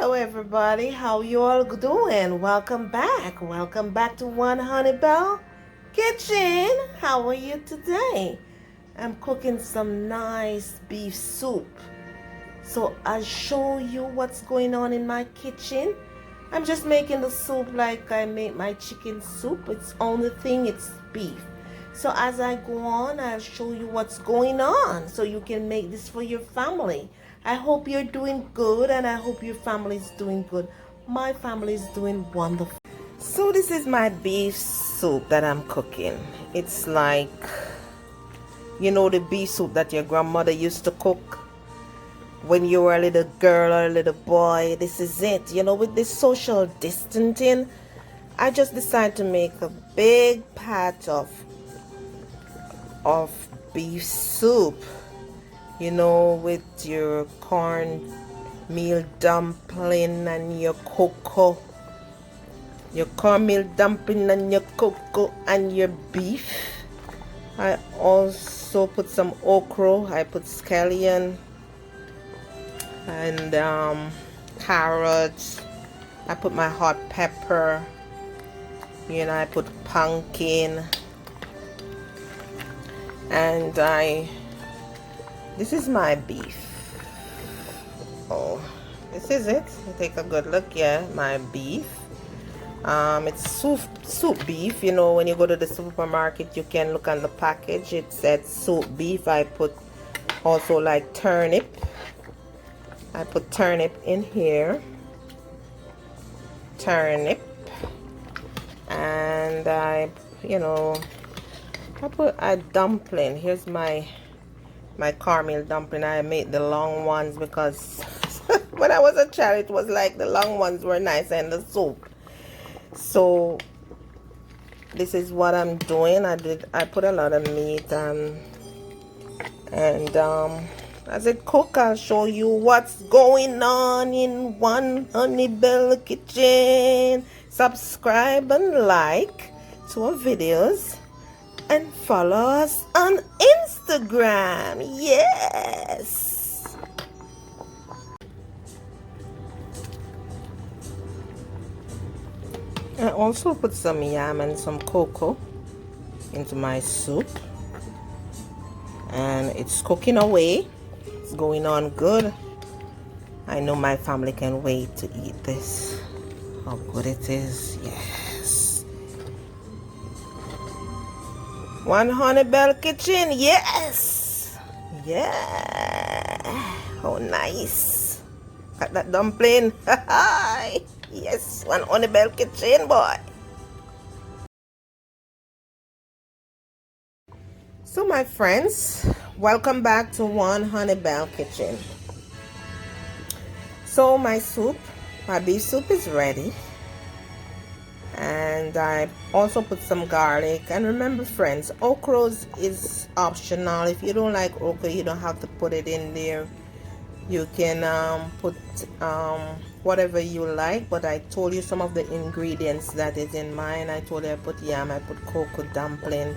Hello everybody, how you all doing? Welcome back to One Honey Bell Kitchen. How are you today? I'm cooking some nice beef soup. So I'll show you what's going on in my kitchen. I'm just making the soup like I make my chicken soup. It's only thing, it's beef. So as I go on, I'll show you what's going on so you can make this for your family. I hope you're doing good and I hope your family is doing good. My family is doing wonderful. So this is my beef soup that I'm cooking. It's like, you know, the beef soup that your grandmother used to cook when you were a little girl or a little boy. This is it. You know, with this social distancing, I just decided to make a big pot of beef soup, you know, with your cornmeal dumpling and your cocoa, your cornmeal dumpling and your cocoa and your beef. I also put some okra. I put scallion and carrots. I put my hot pepper, you know, I put pumpkin, and this is my beef. Oh, this is it. Take a good look. Yeah, my beef. It's soup beef. You know, when you go to the supermarket, you can look on the package. It said soup beef. I put also like turnip. I put turnip in here. Turnip, and I put a dumpling. Here's my caramel dumpling. I made the long ones because when I was a child, it was like the long ones were nice and the soup. So this is what I'm doing. I put a lot of meat and as it cook, I'll show you what's going on in One Honey Bell Kitchen. Subscribe and like to our videos and follow us on Instagram. Yes. I also put some yam and some cocoa into my soup, and it's cooking away. It's going on good. I know my family can wait to eat this. How good it is. Yes. One Honey Bell Kitchen. Yes. Yeah. Oh, nice. Got that dumpling. Yes. One Honey Bell Kitchen, boy. So my friends, welcome back to One Honey Bell Kitchen. So my beef soup is ready, and I also put some garlic. And remember friends, okra is optional. If you don't like okra, you don't have to put it in there. You can put whatever you like, but I told you some of the ingredients that is in mine. I told you I put yam, I put cocoa dumpling.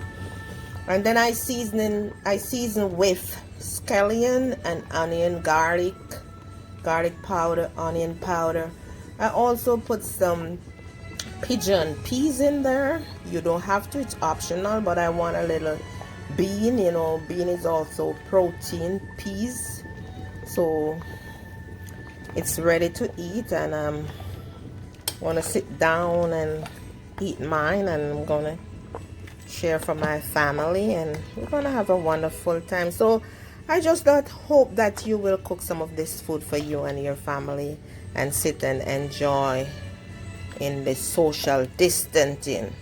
And then I season with scallion and onion, garlic powder, onion powder. I also put some pigeon peas in there. You don't have to, it's optional, but I want a little bean. You know, bean is also protein, peas. So it's ready to eat, and I want to sit down and eat mine, and I'm gonna share for my family, and we're gonna have a wonderful time. So I just hope that you will cook some of this food for you and your family and sit and enjoy in the social distancing.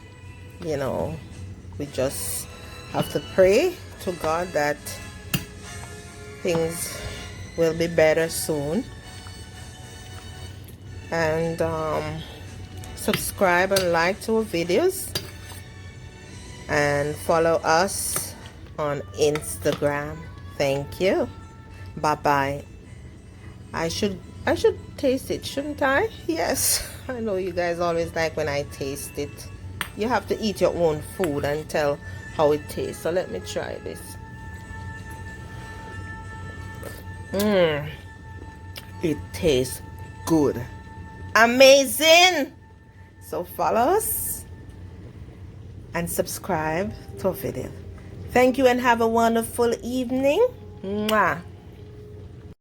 You know, we just have to pray to God that things will be better soon. And subscribe and like to our videos, and follow us on Instagram. Thank you. Bye bye. I should taste it, shouldn't I? Yes. I know you guys always like when I taste it. You have to eat your own food and tell how it tastes. So let me try this. It tastes good. Amazing. So follow us and subscribe to our video. Thank you and have a wonderful evening. Mwah.